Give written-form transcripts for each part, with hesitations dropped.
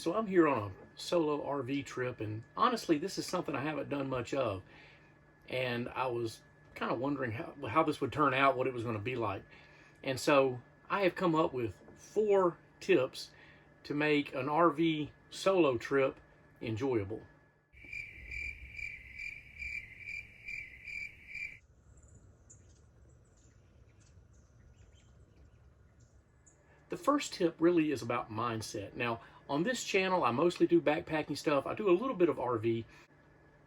So I'm here on a solo RV trip, and honestly, this is something I haven't done much of. And I was kind of wondering how this would turn out, what it was going to be like. And so I have come up with 4 tips to make an RV solo trip enjoyable. The first tip really is about mindset. Now, on this channel, I mostly do backpacking stuff. I do a little bit of RV,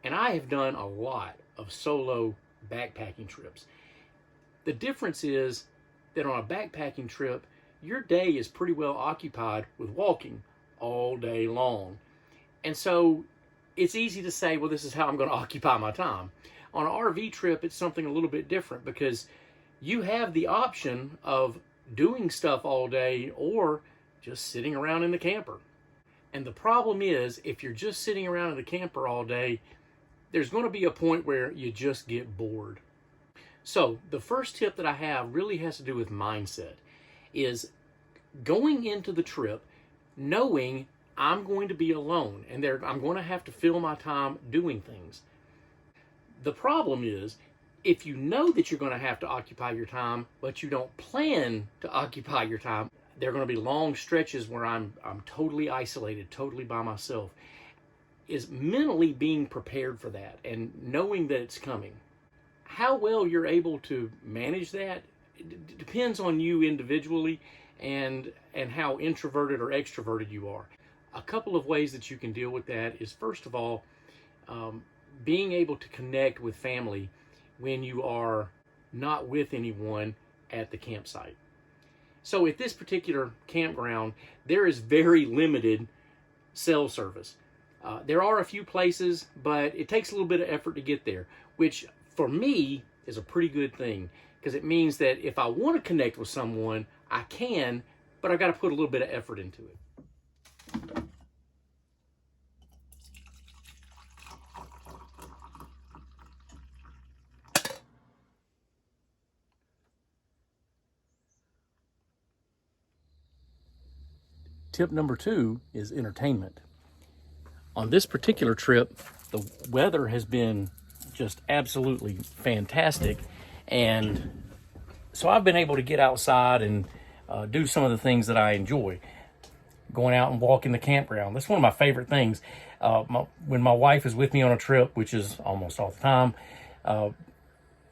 and I have done a lot of solo backpacking trips. The difference is that on a backpacking trip, your day is pretty well occupied with walking all day long. And so it's easy to say, well, this is how I'm going to occupy my time. On an RV trip, it's something a little bit different because you have the option of doing stuff all day or just sitting around in the camper. And the problem is, if you're just sitting around in the camper all day, there's going to be a point where you just get bored. So the first tip that I have really has to do with mindset, is going into the trip knowing I'm going to be alone and I'm going to have to fill my time doing things. The problem is, if you know that you're going to have to occupy your time, but you don't plan to occupy your time, there are going to be long stretches where I'm totally isolated, totally by myself. Is mentally being prepared for that and knowing that it's coming. How well you're able to manage that depends on you individually and how introverted or extroverted you are. A couple of ways that you can deal with that is, first of all, being able to connect with family when you are not with anyone at the campsite. So at this particular campground, there is very limited cell service. There are a few places, but it takes a little bit of effort to get there, which for me is a pretty good thing, because it means that if I want to connect with someone, I can, but I've got to put a little bit of effort into it. Tip number 2 is entertainment. On this particular trip, the weather has been just absolutely fantastic, and so I've been able to get outside and do some of the things that I enjoy. Going out and walking the campground, that's one of my favorite things. When my wife is with me on a trip, which is almost all the time,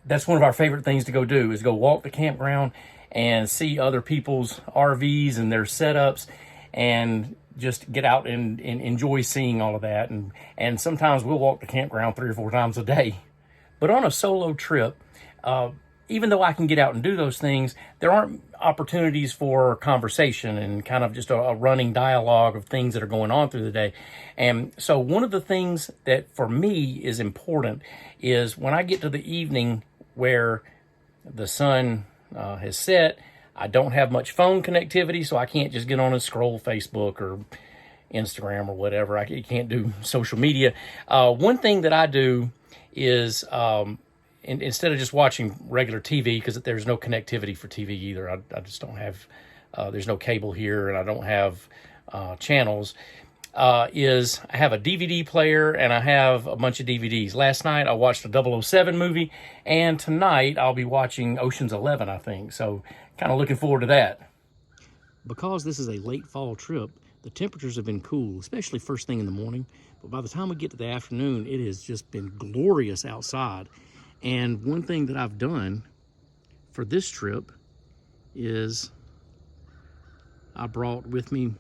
that's one of our favorite things to go do, is go walk the campground and see other people's RVs and their setups, and just get out and enjoy seeing all of that. And sometimes we'll walk the campground 3 or 4 times a day. But on a solo trip, even though I can get out and do those things, there aren't opportunities for conversation and kind of just a running dialogue of things that are going on through the day. And so one of the things that for me is important is when I get to the evening where the sun has set, I don't have much phone connectivity, so I can't just get on and scroll Facebook or Instagram or whatever. I can't do social media. One thing that I do is instead of just watching regular TV, because there's no connectivity for TV either. I just don't have, there's no cable here, and I don't have channels, is I have a DVD player and I have a bunch of DVDs. Last night I watched a 007 movie, and tonight I'll be watching Ocean's 11, I think. So kind of looking forward to that. Because this is a late fall trip, the temperatures have been cool, especially first thing in the morning. But by the time we get to the afternoon, it has just been glorious outside. And one thing that I've done for this trip is I brought with me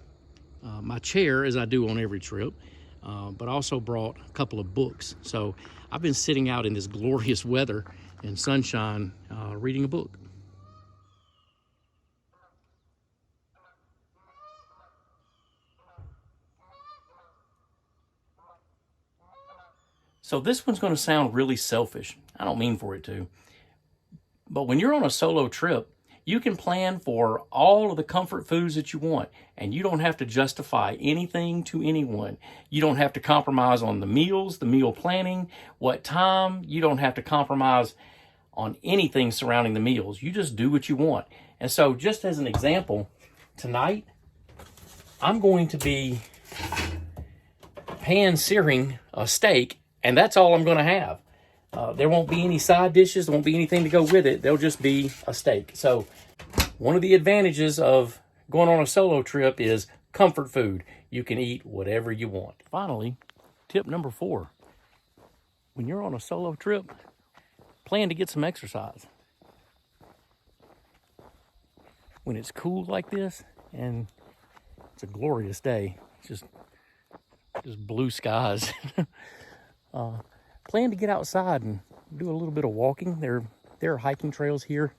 my chair, as I do on every trip, but also brought a couple of books. So I've been sitting out in this glorious weather and sunshine reading a book. So this one's going to sound really selfish. I don't mean for it to. But when you're on a solo trip, you can plan for all of the comfort foods that you want, and you don't have to justify anything to anyone. You don't have to compromise on the meals, the meal planning, what time. You don't have to compromise on anything surrounding the meals. You just do what you want. And so just as an example, tonight I'm going to be pan searing a steak, and that's all I'm going to have. There won't be any side dishes. There won't be anything to go with it. There'll just be a steak. So one of the advantages of going on a solo trip is comfort food. You can eat whatever you want. Finally, tip number 4. When you're on a solo trip, plan to get some exercise. When it's cool like this and it's a glorious day, just blue skies, plan to get outside and do a little bit of walking. There are hiking trails here,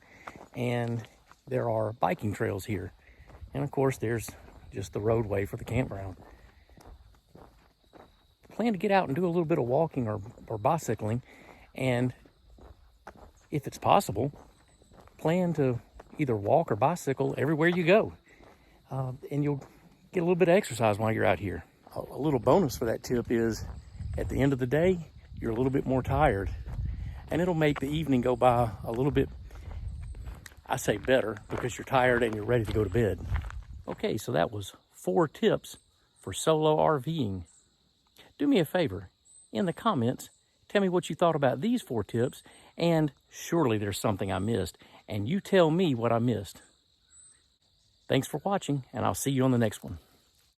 and there are biking trails here. And of course, there's just the roadway for the campground. Plan to get out and do a little bit of walking or bicycling, and if it's possible, plan to either walk or bicycle everywhere you go. And you'll get a little bit of exercise while you're out here. A little bonus for that tip is, at the end of the day, you're a little bit more tired, and it'll make the evening go by a little bit, I say better, because you're tired and you're ready to go to bed. Okay, so that was 4 tips for solo RVing. Do me a favor, in the comments, tell me what you thought about these 4 tips, and surely there's something I missed, and you tell me what I missed. Thanks for watching, and I'll see you on the next one.